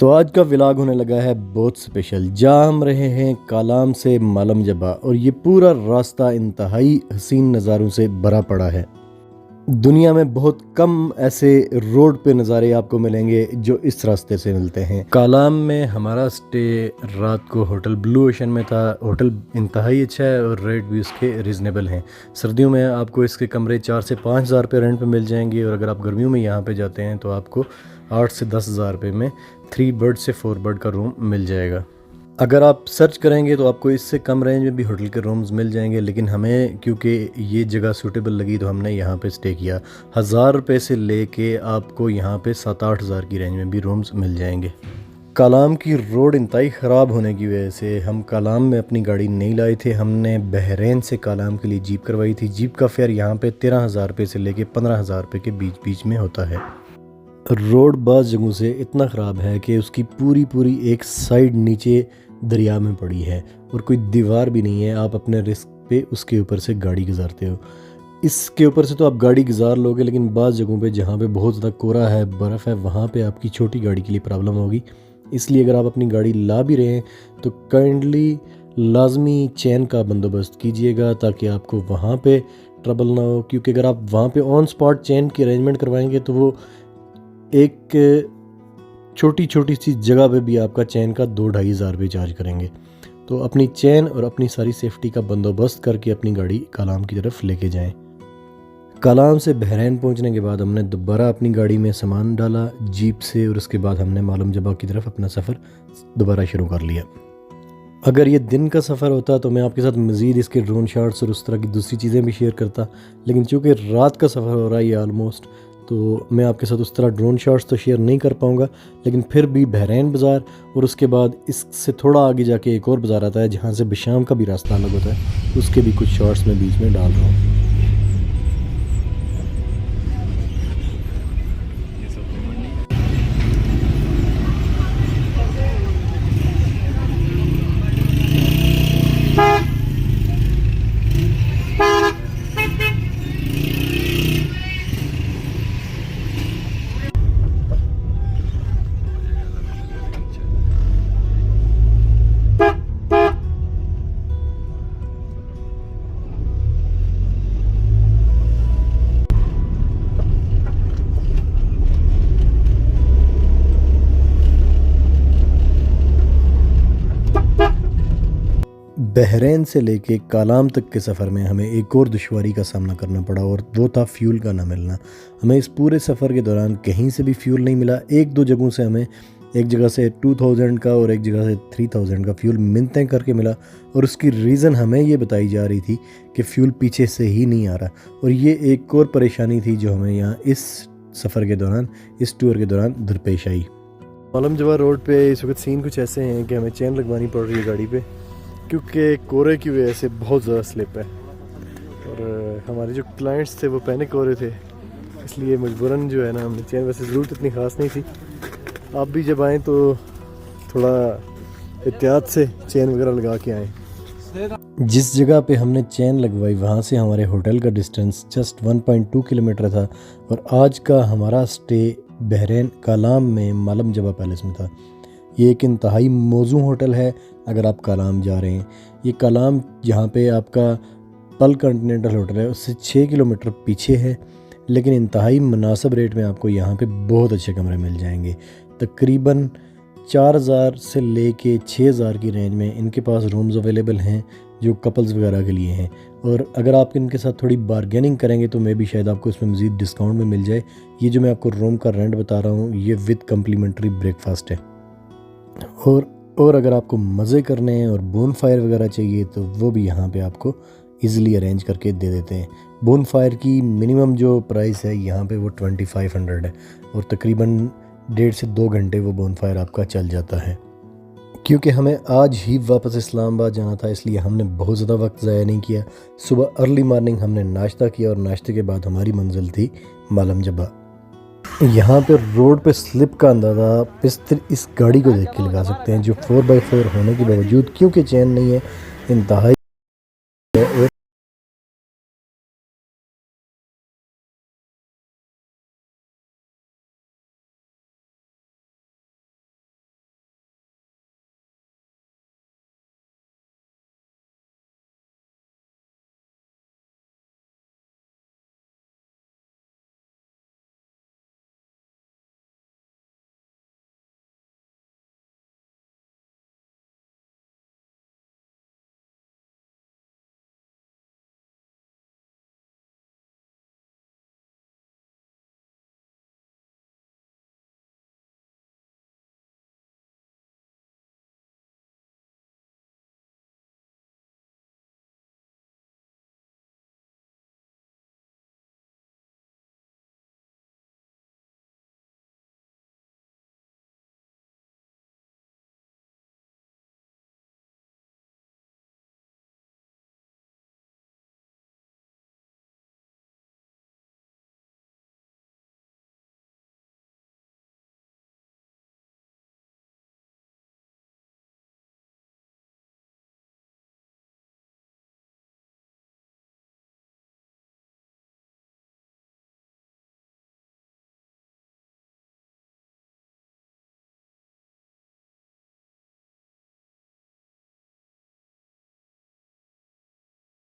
तो आज का व्लॉग होने लगा है बहुत स्पेशल। जा हम रहे हैं कालाम से मालम जबा और ये पूरा रास्ता इंतहाई हसीन नज़ारों से भरा पड़ा है। दुनिया में बहुत कम ऐसे रोड पे नज़ारे आपको मिलेंगे जो इस रास्ते से मिलते हैं। कालाम में हमारा स्टे रात को होटल ब्लू ओशन में था। होटल इंतहाई अच्छा है और रेट भी उसके रिजनेबल हैं। सर्दियों में आपको इसके कमरे 4 से 5 हज़ार रुपये रेंट पे मिल जाएंगे और अगर आप गर्मियों में यहाँ पे जाते हैं तो आपको 8 से 10 हज़ार रुपये में 3 बर्ड से 4 बर्ड का रूम मिल जाएगा। अगर आप सर्च करेंगे तो आपको इससे कम रेंज में भी होटल के रूम्स मिल जाएंगे, लेकिन हमें क्योंकि ये जगह सूटेबल लगी तो हमने यहाँ पे स्टे किया। 1000 रुपये से लेके आपको यहाँ पे 7-8 हज़ार की रेंज में भी रूम्स मिल जाएंगे। कालाम की रोड इंतहाई ख़राब होने की वजह से हम कालाम में अपनी गाड़ी नहीं लाए थे। हमने बहरीन से कालाम के लिए जीप करवाई थी। जीप का फेयर यहाँ पे 13,000 रुपये से लेके 15,000 रुपये के बीच बीच में होता है। रोड बाज़ जगहों से इतना ख़राब है कि उसकी पूरी एक साइड नीचे दरिया में पड़ी है और कोई दीवार भी नहीं है। आप अपने रिस्क पे उसके ऊपर से गाड़ी गुजारते हो। इसके ऊपर से तो आप गाड़ी गुजार लोगे, लेकिन बाज़ जगहों पे जहाँ पे बहुत ज़्यादा कोहरा है, बर्फ़ है, वहाँ पे आपकी छोटी गाड़ी के लिए प्रॉब्लम होगी। इसलिए अगर आप अपनी गाड़ी ला भी रहे हैं तो काइंडली लाजमी चैन का बंदोबस्त कीजिएगा ताकि आपको वहाँ पे ट्रबल ना हो, क्योंकि अगर आप वहाँ पे ऑन स्पॉट चैन की अरेंजमेंट करवाएंगे तो वो एक छोटी सी जगह पे भी आपका चैन का 2-2.5 हज़ार रुपये चार्ज करेंगे। तो अपनी चैन और अपनी सारी सेफ्टी का बंदोबस्त करके अपनी गाड़ी कालाम की तरफ लेके जाएं। कालाम से बहरीन पहुंचने के बाद हमने दोबारा अपनी गाड़ी में सामान डाला जीप से और उसके बाद हमने मालम जबा की तरफ अपना सफ़र दोबारा शुरू कर लिया। अगर ये दिन का सफ़र होता तो मैं आपके साथ मज़ीद इसके ड्रोन शॉट्स और उस तरह की दूसरी चीज़ें भी शेयर करता, लेकिन चूँकि रात का सफ़र हो रहा है ये आलमोस्ट, तो मैं आपके साथ उस तरह ड्रोन शॉट्स तो शेयर नहीं कर पाऊँगा। लेकिन फिर भी बहरीन बाज़ार और उसके बाद इससे थोड़ा आगे जाके एक और बाज़ार आता है जहाँ से बिशाम का भी रास्ता अलग होता है, उसके भी कुछ शॉट्स मैं बीच में डाल रहा हूँ। बहरीन से लेके कालाम तक के सफ़र में हमें एक और दुश्वारी का सामना करना पड़ा और वो था फ्यूल का ना मिलना। हमें इस पूरे सफ़र के दौरान कहीं से भी फ्यूल नहीं मिला। 1-2 जगहों से हमें एक जगह से 2000 का और एक जगह से 3000 का फ्यूल मिलते करके मिला और उसकी रीज़न हमें ये बताई जा रही थी कि फ्यूल पीछे से ही नहीं आ रहा। और ये एक और परेशानी थी जो हमें यहाँ इस सफ़र के दौरान, इस टूर के दौरान दरपेश आई। मालम जबा रोड पे इस वक्त सीन कुछ ऐसे हैं कि हमें चैन लगवानी पड़ रही है गाड़ी पे, क्योंकि कोहरे की वजह से बहुत ज़्यादा स्लिप है और हमारे जो क्लाइंट्स थे वो पैनिक हो रहे थे, इसलिए मजबूरन जो है ना हमने चैन, वैसे ज़रूरत इतनी ख़ास नहीं थी। आप भी जब आएँ तो थोड़ा एहतियात से चैन वगैरह लगा के आएँ। जिस जगह पे हमने चैन लगवाई वहाँ से हमारे होटल का डिस्टेंस जस्ट 1.2 किलोमीटर था और आज का हमारा स्टे बहरीन कालाम में मालम जबा पैलेस में था। ये एक इंतहाई मौजू होटल है अगर आप कालाम जा रहे हैं। ये कालाम जहाँ पे आपका पल कॉन्टिनेंटल होटल है उससे 6 किलोमीटर पीछे है, लेकिन इंतहाई मुनासिब रेट में आपको यहाँ पे बहुत अच्छे कमरे मिल जाएंगे। तकरीबन 4000 से लेके 6000 की रेंज में इनके पास रूम्स अवेलेबल हैं जो कपल्स वगैरह के लिए हैं। और अगर आप इनके साथ थोड़ी बारगेनिंग करेंगे तो मे भी शायद आपको इसमें मज़ीद डिस्काउंट में मिल जाए। ये जो मैं आपको रूम का रेंट बता रहा हूँ ये विद कम्प्लीमेंट्री ब्रेकफास्ट है। और अगर आपको मज़े करने हैं और बोन फायर वगैरह चाहिए तो वो भी यहाँ पे आपको इजीली अरेंज करके दे देते हैं। बोन फायर की मिनिमम जो प्राइस है यहाँ पे वो 2500 है और तकरीबन 1.5 से 2 घंटे वो बोन फायर आपका चल जाता है। क्योंकि हमें आज ही वापस इस्लामाबाद जाना था इसलिए हमने बहुत ज़्यादा वक्त ज़ाया नहीं किया। सुबह अर्ली मॉर्निंग हमने नाश्ता किया और नाश्ते के बाद हमारी मंजिल थी मालम जबा। यहाँ पे रोड पे स्लिप का अंदाज़ा आप इस गाड़ी को देख के लगा सकते हैं जो 4x4 होने के बावजूद, क्योंकि चैन नहीं है, इंतहाई है।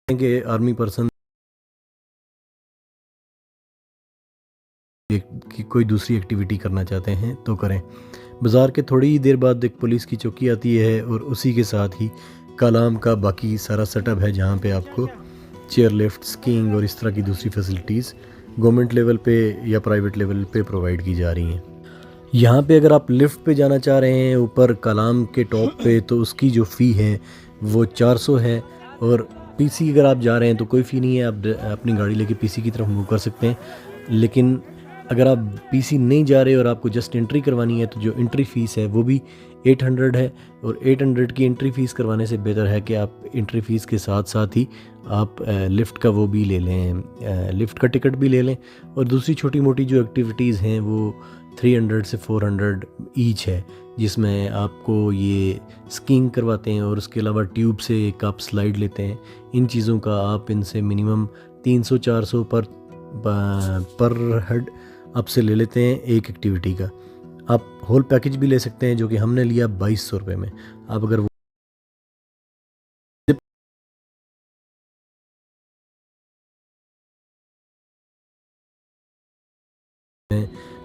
कि आर्मी पर्सन कि कोई दूसरी एक्टिविटी करना चाहते हैं तो करें। बाज़ार के थोड़ी ही देर बाद एक पुलिस की चौकी आती है और उसी के साथ ही कालाम का बाकी सारा सेटअप है, जहाँ पे आपको चेयर लिफ्ट, स्कीइंग और इस तरह की दूसरी फैसिलिटीज़ गवर्नमेंट लेवल पे या प्राइवेट लेवल पे प्रोवाइड की जा रही हैं। यहाँ पे अगर आप लिफ्ट पे जाना चाह रहे हैं ऊपर कालाम के टॉप पे, तो उसकी जो फ़ी है वो 400 है। और पीसी अगर आप जा रहे हैं तो कोई फ़ी नहीं है, आप अपनी गाड़ी लेके पीसी की तरफ मूव कर सकते हैं। लेकिन अगर आप पीसी नहीं जा रहे और आपको जस्ट एंट्री करवानी है तो जो एंट्री फ़ीस है वो भी 800 है। और 800 की एंट्री फ़ीस करवाने से बेहतर है कि आप एंट्री फ़ीस के साथ साथ ही आप लिफ़्ट का वो भी ले लें, लिफ़्ट का टिकट भी ले लें। और दूसरी छोटी मोटी जो एक्टिविटीज़ हैं वो 300 से 400 ईच है, जिसमें आपको ये स्कीइंग करवाते हैं और उसके अलावा ट्यूब से एक आप स्लाइड लेते हैं। इन चीज़ों का आप इनसे मिनिमम 300-400 पर हेड आपसे ले लेते हैं एक एक्टिविटी का। आप होल पैकेज भी ले सकते हैं, जो कि हमने लिया 2200 रुपये में। आप अगर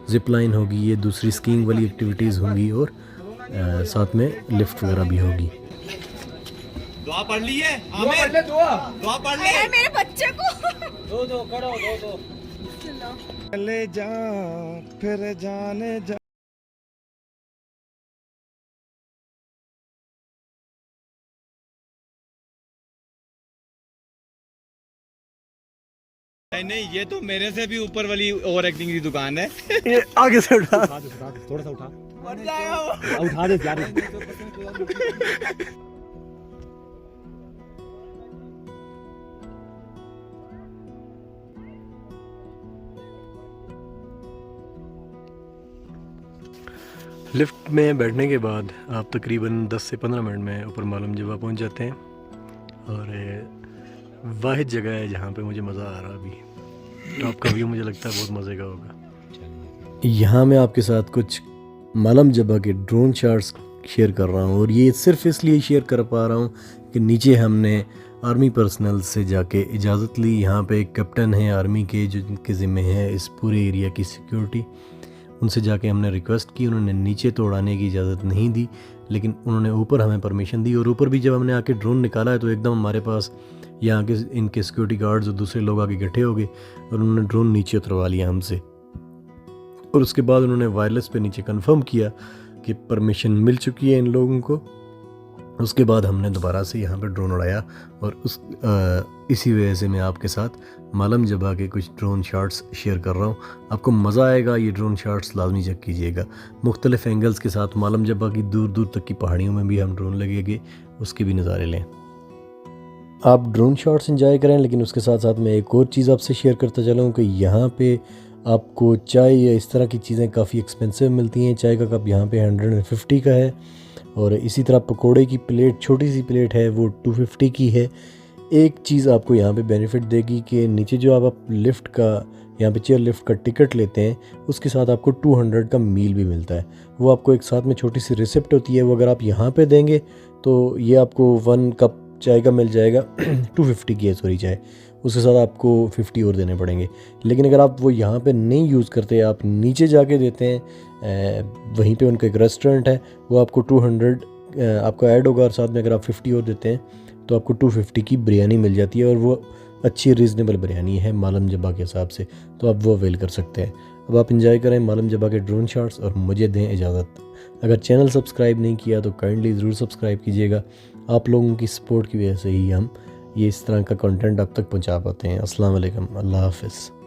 जिप लाइन होगी, ये दूसरी स्कीइंग वाली एक्टिविटीज़ होंगी और साथ में लिफ्ट वगैरह भी होगी। दुआ पढ़ ली है? पढ़ ले दुआ पढ़ ले मेरे बच्चे को दो करो दो ले जा फिर जाने जा। नहीं, ये तो मेरे से भी ऊपर वाली ओवर एक्टिंग की दुकान है। ये आगे से उठा थोड़ा सा उठा उठा दे यार। लिफ्ट में बैठने के बाद आप तकरीबन 10 से 15 मिनट में ऊपर मालम जबा पहुंच जाते हैं। और वाहिद जगह है जहाँ पे मुझे मज़ा आ रहा अभी। टॉप का व्यू मुझे लगता है बहुत मज़े का होगा। यहाँ मैं आपके साथ कुछ मालम जबा के ड्रोन शॉट्स शेयर कर रहा हूँ, और ये सिर्फ इसलिए शेयर कर पा रहा हूँ कि नीचे हमने आर्मी पर्सनल से जाके इजाज़त ली। यहाँ पे एक कैप्टन है आर्मी के, जो जिनके ज़िम्मे है इस पूरे एरिया की सिक्योरिटी। उनसे जाके हमने रिक्वेस्ट की, उन्होंने नीचे तो उड़ाने की इजाज़त नहीं दी, लेकिन उन्होंने ऊपर हमें परमिशन दी। और ऊपर भी जब हमने आके ड्रोन निकाला है तो एकदम हमारे पास यहाँ के इनके सिक्योरिटी गार्ड्स और दूसरे लोग आगे इकट्ठे हो गए और उन्होंने ड्रोन नीचे उतरवा लिया हमसे। और उसके बाद उन्होंने वायरलेस पे नीचे कंफर्म किया कि परमिशन मिल चुकी है इन लोगों को। उसके बाद हमने दोबारा से यहाँ पर ड्रोन उड़ाया, और इसी वजह से मैं आपके साथ मालम जबा के कुछ ड्रोन शॉट्स शेयर कर रहा हूँ। आपको मज़ा आएगा, ये ड्रोन शॉट्स लाजमी चेक कीजिएगा। मुख्तलिफ एंगल्स के साथ मालम जबा की दूर दूर तक की पहाड़ियों में भी हम ड्रोन लगेंगे, उसके भी नज़ारे लें। आप ड्रोन शॉट्स एंजॉय करें, लेकिन उसके साथ साथ मैं एक और चीज़ आपसे शेयर करता चलूँ कि यहाँ पे आपको चाय या इस तरह की चीज़ें काफ़ी एक्सपेंसिव मिलती हैं। चाय का कप यहाँ पे 150 का है, और इसी तरह पकोड़े की प्लेट, छोटी सी प्लेट है, वो 250 की है। एक चीज़ आपको यहाँ पे बेनिफिट देगी कि नीचे जो आप लिफ़्ट का, यहाँ पे चेयर लिफ्ट का टिकट लेते हैं, उसके साथ आपको 200 का मील भी मिलता है। वो आपको एक साथ में छोटी सी रिसिप्ट होती है, वो अगर आप यहाँ पे देंगे तो ये आपको 1 कप चाय का मिल जाएगा 250 की है सॉरी चाय, उसके साथ आपको 50 और देने पड़ेंगे। लेकिन अगर आप वो यहाँ पे नहीं यूज़ करते, आप नीचे जाके देते हैं, वहीं पे उनका एक रेस्टोरेंट है, वो आपको 200 आपको ऐड होगा, और साथ में अगर आप 50 और देते हैं तो आपको 250 की बिरयानी मिल जाती है। और वो अच्छी रीज़नेबल बिरयानी है मालम जबा के हिसाब से, तो आप वो अवेल कर सकते हैं। अब आप इंजॉय करें मालम जबा के ड्रोन शॉट्स, और मुझे दें इजाज़त। अगर चैनल सब्सक्राइब नहीं किया तो काइंडली ज़रूर सब्सक्राइब कीजिएगा। आप लोगों की सपोर्ट की वजह से ही हम ये इस तरह का कंटेंट आप तक पहुंचा पाते हैं। अस्सलाम वालेकुम, अल्लाह हाफ़िज़।